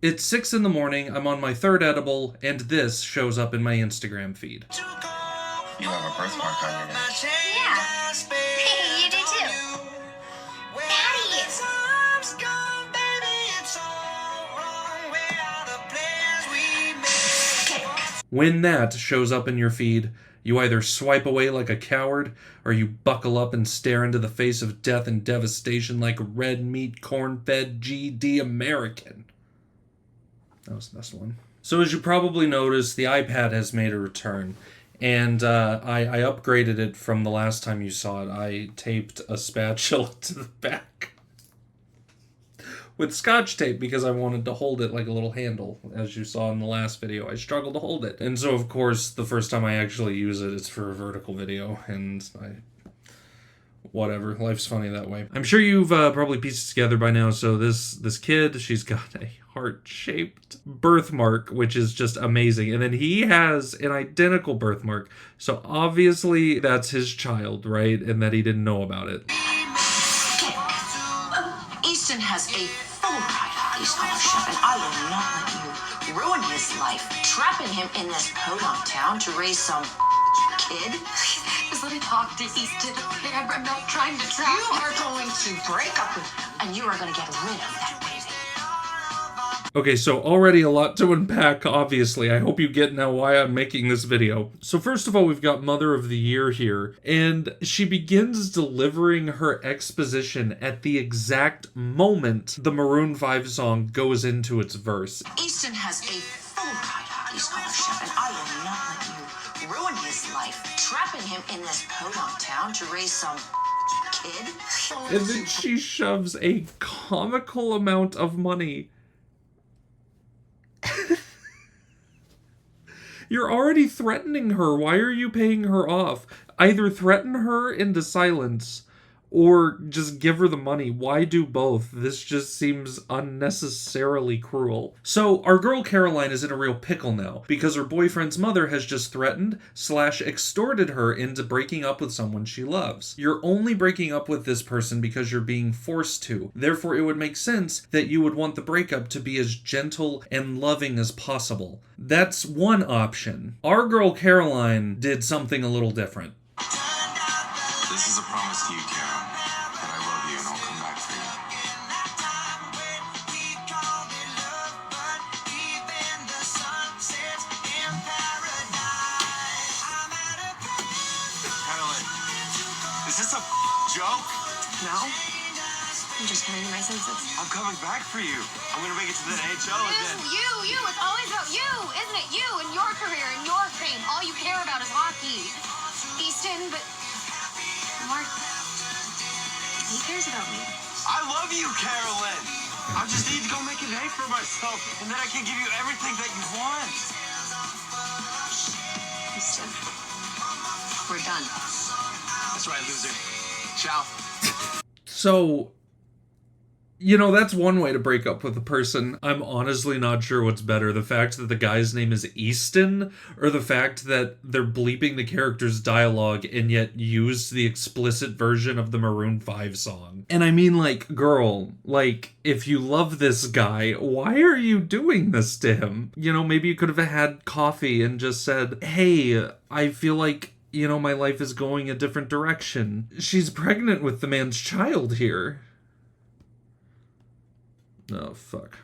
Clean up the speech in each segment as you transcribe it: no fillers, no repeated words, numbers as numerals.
It's 6 in the morning, I'm on my third edible, and this shows up in my Instagram feed. You have a birthmark on your neck. Yeah. Hey, you do too. When that shows up in your feed, you either swipe away like a coward, or you buckle up and stare into the face of death and devastation like a red meat, corn-fed GD American. That was the best one. So as you probably noticed, the iPad has made a return. And I upgraded it from the last time you saw it. I taped a spatula to the back with Scotch tape because I wanted to hold it like a little handle. As you saw in the last video, I struggled to hold it. And so, of course, the first time I actually use it, it's for a vertical video. And whatever, life's funny that way. I'm sure you've probably pieced it together by now. So this kid, she's got a heart-shaped birthmark, which is just amazing. And then he has an identical birthmark. So obviously that's his child, right? And that he didn't know about it. Easton has a full ride hockey scholarship, and I will not let you ruin his life, trapping him in this podunk town to raise some kid. Just let me talk to Easton. I'm not trying to trap You are going to break up with him, and you are going to get rid of that baby. Okay, so already a lot to unpack, obviously. I hope you get now why I'm making this video. So first of all, we've got Mother of the Year here, and she begins delivering her exposition at the exact moment the Maroon 5 song goes into its verse. Easton has a full ride hockey scholarship, and I will not let you ruin his life, trapping him in this podunk town to raise some kid. And then she shoves a comical amount of money. You're already threatening her. Why are you paying her off? Either threaten her into silence or just give her the money. Why do both? This just seems unnecessarily cruel. So our girl Caroline is in a real pickle now because her boyfriend's mother has just threatened / extorted her into breaking up with someone she loves. You're only breaking up with this person because you're being forced to. Therefore, it would make sense that you would want the breakup to be as gentle and loving as possible. That's one option. Our girl Caroline did something a little different. This is a promise to you, Karen, that I love you and I'll come back for you. Caroline, is this a joke? No. I'm just coming to my senses. I'm coming back for you. I'm gonna make it to the NHL and then... You. It's always about you, isn't it? You and your career and your fame. All you care about is hockey. Easton, but... Mark, he cares about me. I love you, Carolyn! I just need to go make a name for myself, and then I can give you everything that you want. Easton, we're done. That's right, loser. Ciao. So, you know, that's one way to break up with a person. I'm honestly not sure what's better. The fact that the guy's name is Easton, or the fact that they're bleeping the character's dialogue and yet used the explicit version of the Maroon 5 song. And I mean, like, girl, like, if you love this guy, why are you doing this to him? You know, maybe you could have had coffee and just said, hey, I feel like, you know, my life is going a different direction. She's pregnant with the man's child here. Oh, fuck.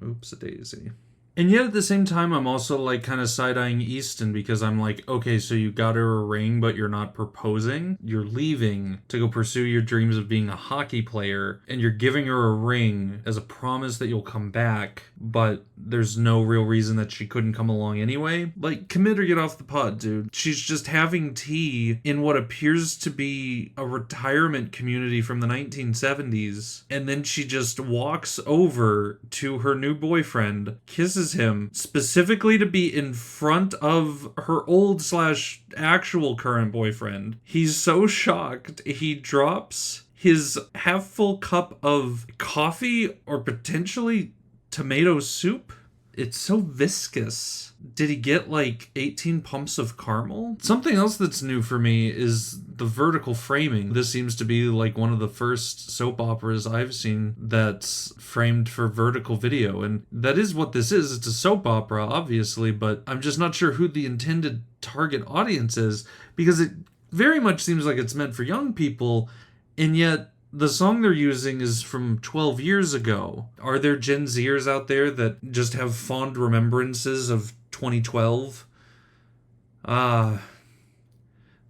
Oops-a-daisy. And yet at the same time, I'm also like kind of side-eyeing Easton because I'm like, okay, so you got her a ring, but you're not proposing. You're leaving to go pursue your dreams of being a hockey player, and you're giving her a ring as a promise that you'll come back, but there's no real reason that she couldn't come along anyway. Like, commit or get off the pot, dude. She's just having tea in what appears to be a retirement community from the 1970s, and then she just walks over to her new boyfriend, kisses him, specifically to be in front of her old / actual current boyfriend. He's so shocked, he drops his half-full cup of coffee or potentially tomato soup it's so viscous. Did he get like 18 pumps of caramel? Something else that's new for me is the vertical framing. This seems to be like one of the first soap operas I've seen that's framed for vertical video. And that is what this is. It's a soap opera, obviously, but I'm just not sure who the intended target audience is, because it very much seems like it's meant for young people, and yet the song they're using is from 12 years ago. Are there Gen Zers out there that just have fond remembrances of 2012?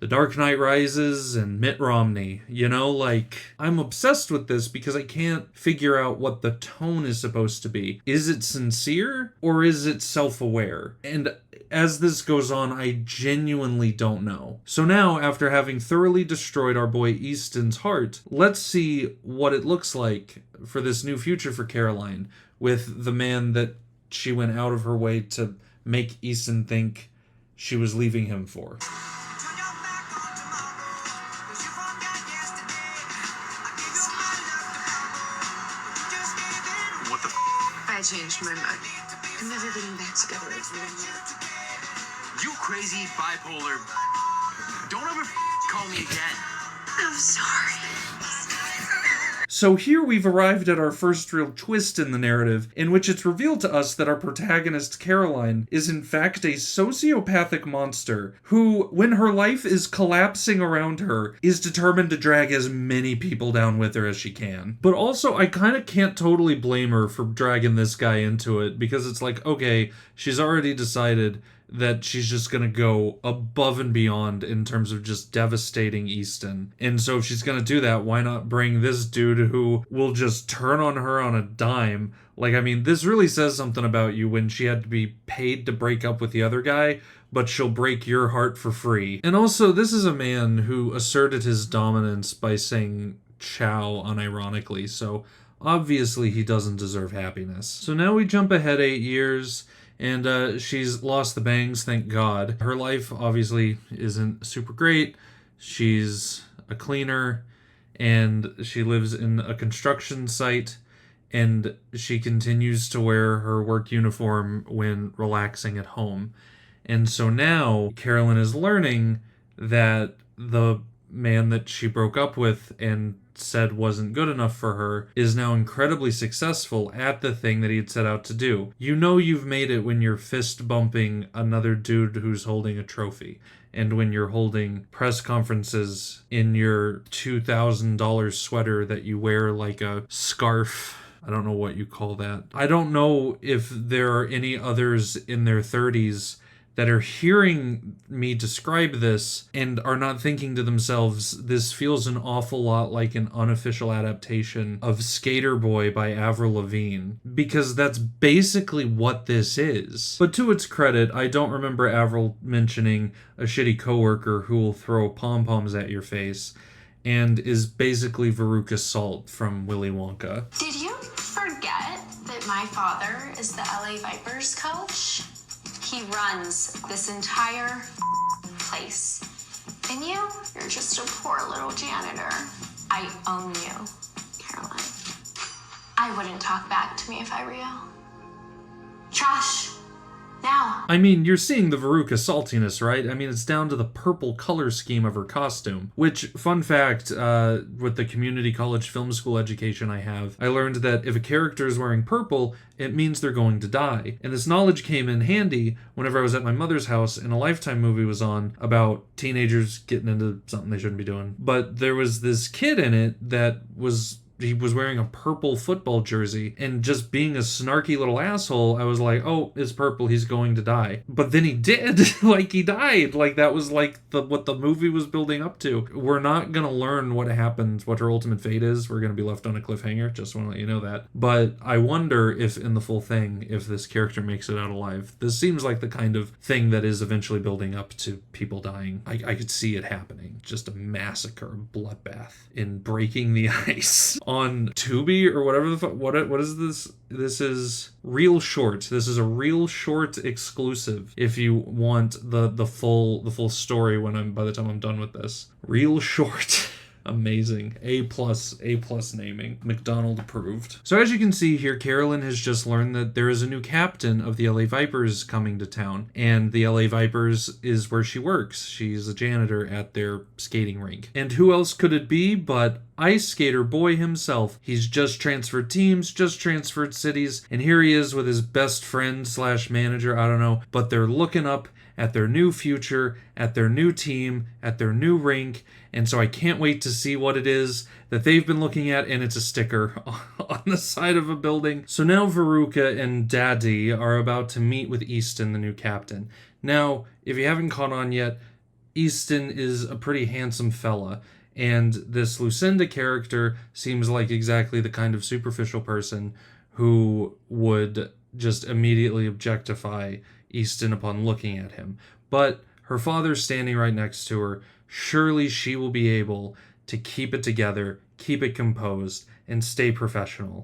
The Dark Knight Rises and Mitt Romney. You know, like, I'm obsessed with this because I can't figure out what the tone is supposed to be. Is it sincere or is it self-aware? And as this goes on, I genuinely don't know. So now, after having thoroughly destroyed our boy Easton's heart, let's see what it looks like for this new future for Caroline with the man that she went out of her way to make Easton think she was leaving him for. What the I changed my mind. I'm never getting back together with you. You crazy bipolar. Don't ever call me again. I'm sorry. So here we've arrived at our first real twist in the narrative, in which it's revealed to us that our protagonist Caroline is in fact a sociopathic monster who, when her life is collapsing around her, is determined to drag as many people down with her as she can. But also, I kind of can't totally blame her for dragging this guy into it, because it's like, okay, she's already decided that she's just gonna go above and beyond in terms of just devastating Easton. And so if she's gonna do that, why not bring this dude who will just turn on her on a dime? Like, I mean, this really says something about you when she had to be paid to break up with the other guy, but she'll break your heart for free. And also, this is a man who asserted his dominance by saying ciao unironically, so obviously he doesn't deserve happiness. So now we jump ahead 8 years, and she's lost the bangs, thank God. Her life obviously isn't super great. She's a cleaner, and she lives in a construction site, and she continues to wear her work uniform when relaxing at home. And so now Carolyn is learning that the man that she broke up with and said wasn't good enough for her is now incredibly successful at the thing that he'd set out to do. You know you've made it when you're fist bumping another dude who's holding a trophy, and when you're holding press conferences in your $2,000 sweater that you wear like a scarf. I don't know what you call that. I don't know if there are any others in their 30s that are hearing me describe this and are not thinking to themselves, this feels an awful lot like an unofficial adaptation of Skater Boy by Avril Lavigne, because that's basically what this is. But to its credit, I don't remember Avril mentioning a shitty coworker who will throw pom-poms at your face and is basically Veruca Salt from Willy Wonka. Did you forget that my father is the LA Vipers coach? He runs this entire place. And you're just a poor little janitor. I own you, Caroline. I wouldn't talk back to me if I were you. Trash. Now. I mean, you're seeing the Veruca saltiness, right? I mean, it's down to the purple color scheme of her costume. Which, fun fact, with the community college film school education I have, I learned that if a character is wearing purple, it means they're going to die. And this knowledge came in handy whenever I was at my mother's house and a Lifetime movie was on about teenagers getting into something they shouldn't be doing. But there was this kid in it that he was wearing a purple football jersey, and just being a snarky little asshole, I was like, oh, it's purple, he's going to die. But then he did. Like, he died. Like, that was like what the movie was building up to. We're not gonna learn what happens, what her ultimate fate is. We're gonna be left on a cliffhanger. Just want to let you know that. But I wonder if in the full thing, if this character makes it out alive. This seems like the kind of thing that is eventually building up to people dying. I could see it happening. Just a massacre, a bloodbath in Breaking the Ice. On Tubi or whatever the fuck. What is this? This is ReelShort. This is a ReelShort exclusive. If you want the full story by the time I'm done with this. ReelShort. Amazing. A plus naming. McDonald approved. So as you can see here, Carolyn has just learned that there is a new captain of the LA Vipers coming to town. And the LA Vipers is where she works. She's a janitor at their skating rink. And who else could it be but ice skater boy himself? He's just transferred teams, just transferred cities, and here he is with his best friend / manager, I don't know, but they're looking up at their new future, at their new team, at their new rink, and so I can't wait to see what it is that they've been looking at, and it's a sticker on the side of a building. So now Veruca and Daddy are about to meet with Easton, the new captain. Now, if you haven't caught on yet, Easton is a pretty handsome fella, and this Lucinda character seems like exactly the kind of superficial person who would just immediately objectify Easton upon looking at him. But her father's standing right next to her. Surely she will be able to keep it together, keep it composed, and stay professional.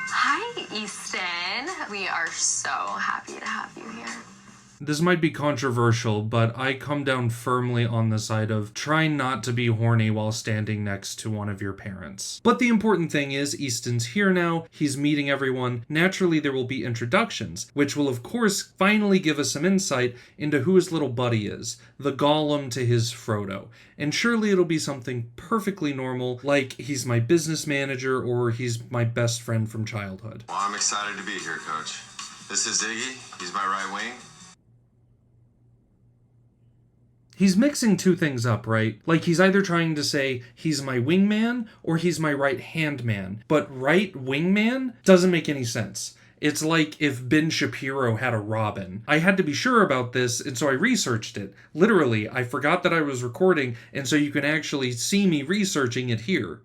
Hi, Easton. We are so happy to have you here. This might be controversial, but I come down firmly on the side of try not to be horny while standing next to one of your parents. But the important thing is Easton's here now, he's meeting everyone. Naturally there will be introductions, which will of course finally give us some insight into who his little buddy is, the Gollum to his Frodo. And surely it'll be something perfectly normal, like he's my business manager or he's my best friend from childhood. Well, I'm excited to be here, Coach. This is Iggy. He's my right wing. He's mixing two things up, right? Like he's either trying to say he's my wingman or he's my right-hand man. But right wingman doesn't make any sense. It's like if Ben Shapiro had a Robin. I had to be sure about this, and so I researched it. Literally, I forgot that I was recording, and so you can actually see me researching it here.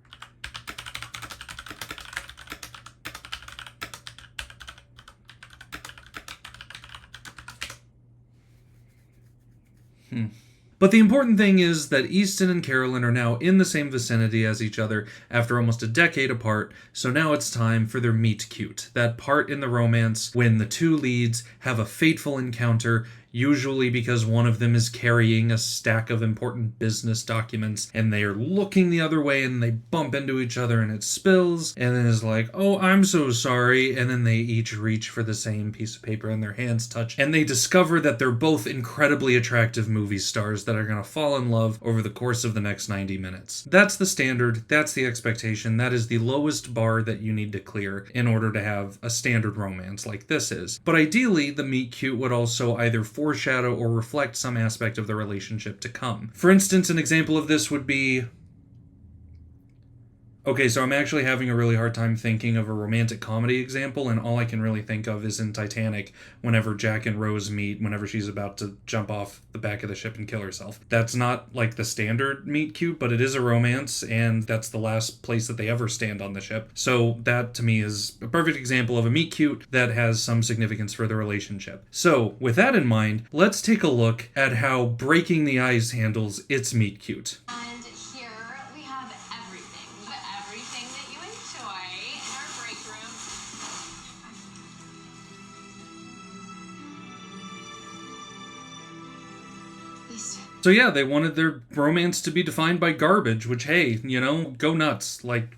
But the important thing is that Easton and Carolyn are now in the same vicinity as each other after almost a decade apart, so now it's time for their meet cute, that part in the romance when the two leads have a fateful encounter, usually because one of them is carrying a stack of important business documents and they are looking the other way and they bump into each other and it spills and then is like, oh, I'm so sorry, and then they each reach for the same piece of paper and their hands touch and they discover that they're both incredibly attractive movie stars that are going to fall in love over the course of the next 90 minutes. That's the standard, that's the expectation, that is the lowest bar that you need to clear in order to have a standard romance like this is. But ideally, the meet cute would also either foreshadow or reflect some aspect of the relationship to come. For instance, an example of this would be... Okay, so I'm actually having a really hard time thinking of a romantic comedy example, and all I can really think of is in Titanic, whenever Jack and Rose meet, whenever she's about to jump off the back of the ship and kill herself. That's not like the standard meet cute, but it is a romance, and that's the last place that they ever stand on the ship. So that, to me, is a perfect example of a meet cute that has some significance for the relationship. So, with that in mind, let's take a look at how Breaking the Ice handles its meet cute. And here we have everything that you enjoy in our break room. So yeah, they wanted their romance to be defined by garbage, which, hey, you know, go nuts. Like,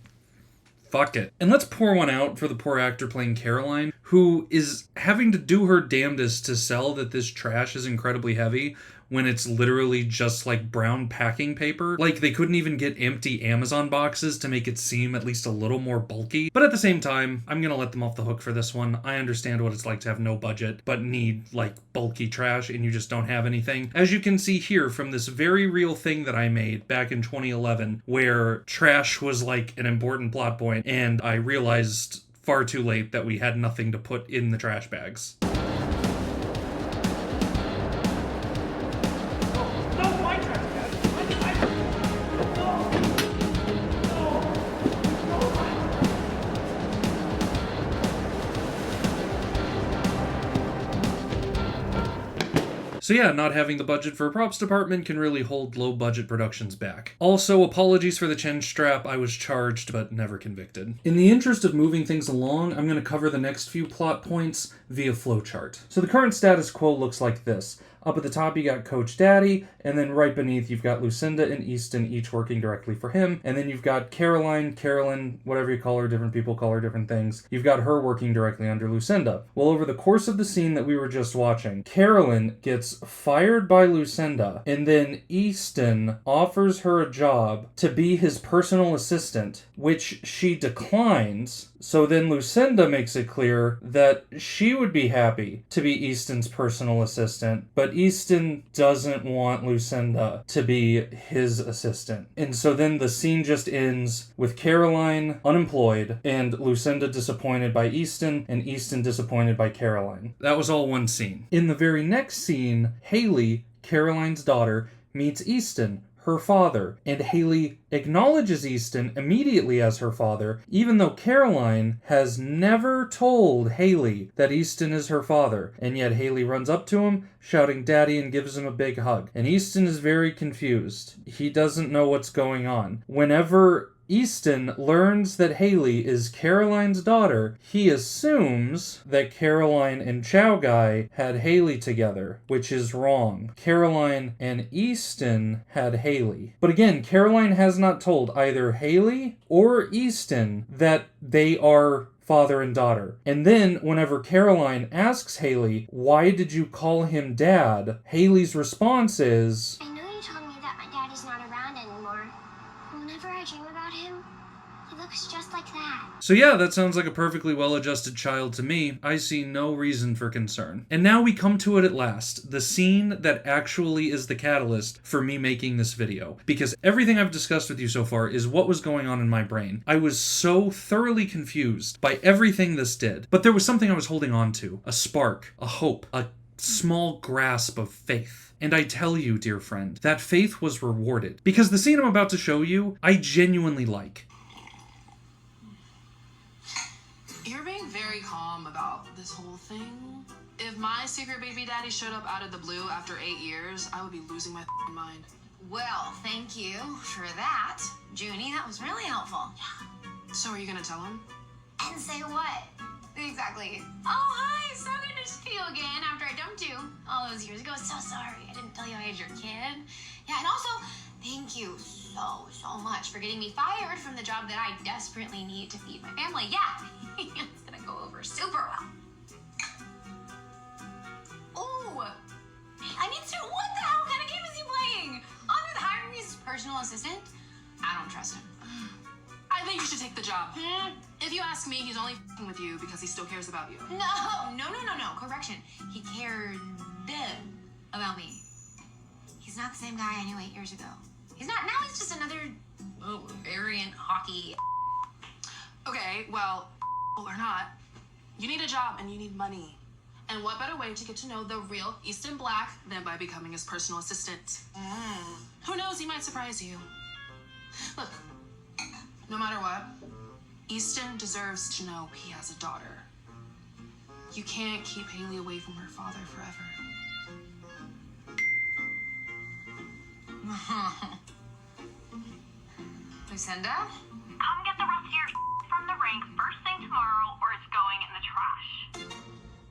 fuck it. And let's pour one out for the poor actor playing Caroline, who is having to do her damnedest to sell that this trash is incredibly heavy when it's literally just like brown packing paper. Like, they couldn't even get empty Amazon boxes to make it seem at least a little more bulky. But at the same time, I'm gonna let them off the hook for this one. I understand what it's like to have no budget, but need like bulky trash and you just don't have anything. As you can see here from this very real thing that I made back in 2011, where trash was like an important plot point, and I realized far too late that we had nothing to put in the trash bags. So yeah, not having the budget for a props department can really hold low budget productions back. Also, apologies for the chin strap. I was charged but never convicted. In the interest of moving things along, I'm going to cover the next few plot points via flowchart. So the current status quo looks like this. Up at the top, you got Coach Daddy, and then right beneath, you've got Lucinda and Easton, each working directly for him. And then you've got Caroline, Carolyn, whatever you call her, different people call her different things. You've got her working directly under Lucinda. Well, over the course of the scene that we were just watching, Carolyn gets fired by Lucinda, and then Easton offers her a job to be his personal assistant, which she declines. So then Lucinda makes it clear that she would be happy to be Easton's personal assistant, but Easton doesn't want Lucinda to be his assistant. And so then the scene just ends with Caroline unemployed and Lucinda disappointed by Easton and Easton disappointed by Caroline. That was all one scene. In the very next scene, Haley, Caroline's daughter, meets Easton, her father, and Haley acknowledges Easton immediately as her father, even though Caroline has never told Haley that Easton is her father, and yet Haley runs up to him, shouting "Daddy," and gives him a big hug. And Easton is very confused. He doesn't know what's going on. Whenever Easton learns that Haley is Caroline's daughter, he assumes that Caroline and Chow Guy had Haley together, which is wrong. Caroline and Easton had Haley. But again, Caroline has not told either Haley or Easton that they are father and daughter. And then, whenever Caroline asks Haley, "Why did you call him Dad?" Haley's response is, I know you told me that my dad is not around anymore. Whenever I dream about him, he looks just like that. So yeah, that sounds like a perfectly well-adjusted child to me. I see no reason for concern. And now we come to it at last, the scene that actually is the catalyst for me making this video. Because everything I've discussed with you so far is what was going on in my brain. I was so thoroughly confused by everything this did. But there was something I was holding on to. A spark, a hope, a small grasp of faith. And I tell you, dear friend, that faith was rewarded. Because the scene I'm about to show you, I genuinely like. You're being very calm about this whole thing. If my secret baby daddy showed up out of the blue after 8 years, I would be losing my mind. Well, thank you for that, Junie. That was really helpful. So are you gonna tell him? And say what? Exactly. Oh, hi. So good to see you again after I dumped you all those years ago. So sorry. I didn't tell you I had your kid. Yeah, and also, thank you so much for getting me fired from the job that I desperately need to feed my family. Yeah, it's gonna go over super well. Oh, I need to. What the hell kind of game is he playing? Other than hiring me as his personal assistant? I don't trust him. I think you should take the job. If you ask me, he's only f***ing with you because he still cares about you. No. Correction. He cared about me. He's not the same guy I knew 8 years ago. He's not. Now he's just another variant hockey. Okay, well, or not, you need a job and you need money. And what better way to get to know the real Easton Black than by becoming his personal assistant? Who knows, he might surprise you. Look, no matter what, Easton deserves to know he has a daughter. You can't keep Haley away from her father forever. Lucinda? Come get the rest of your from the rink first thing tomorrow, or it's going in the trash.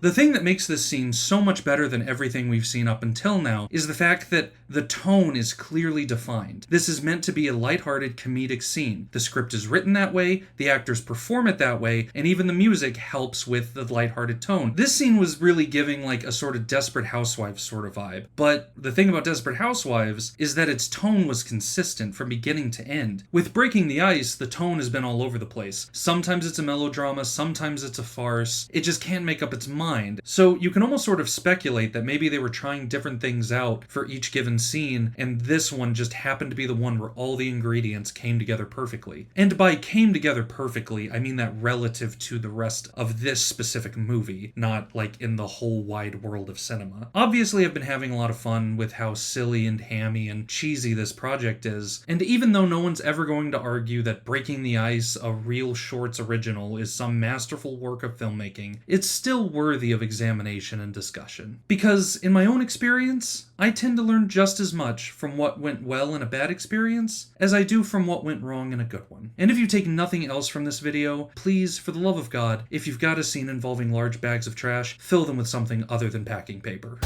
The thing that makes this scene so much better than everything we've seen up until now is the fact that the tone is clearly defined. This is meant to be a lighthearted comedic scene. The script is written that way, the actors perform it that way, and even the music helps with the lighthearted tone. This scene was really giving like a sort of Desperate Housewives sort of vibe. But the thing about Desperate Housewives is that its tone was consistent from beginning to end. With Breaking the Ice, the tone has been all over the place. Sometimes it's a melodrama, sometimes it's a farce. It just can't make up its mind. So you can almost sort of speculate that maybe they were trying different things out for each given scene, and this one just happened to be the one where all the ingredients came together perfectly. And by came together perfectly, I mean that relative to the rest of this specific movie, not like in the whole wide world of cinema. Obviously, I've been having a lot of fun with how silly and hammy and cheesy this project is, and even though no one's ever going to argue that Breaking the Ice, a ReelShorts original, is some masterful work of filmmaking, it's still worthy worthy of examination and discussion. Because, in my own experience, I tend to learn just as much from what went well in a bad experience as I do from what went wrong in a good one. And if you take nothing else from this video, please, for the love of God, if you've got a scene involving large bags of trash, fill them with something other than packing paper.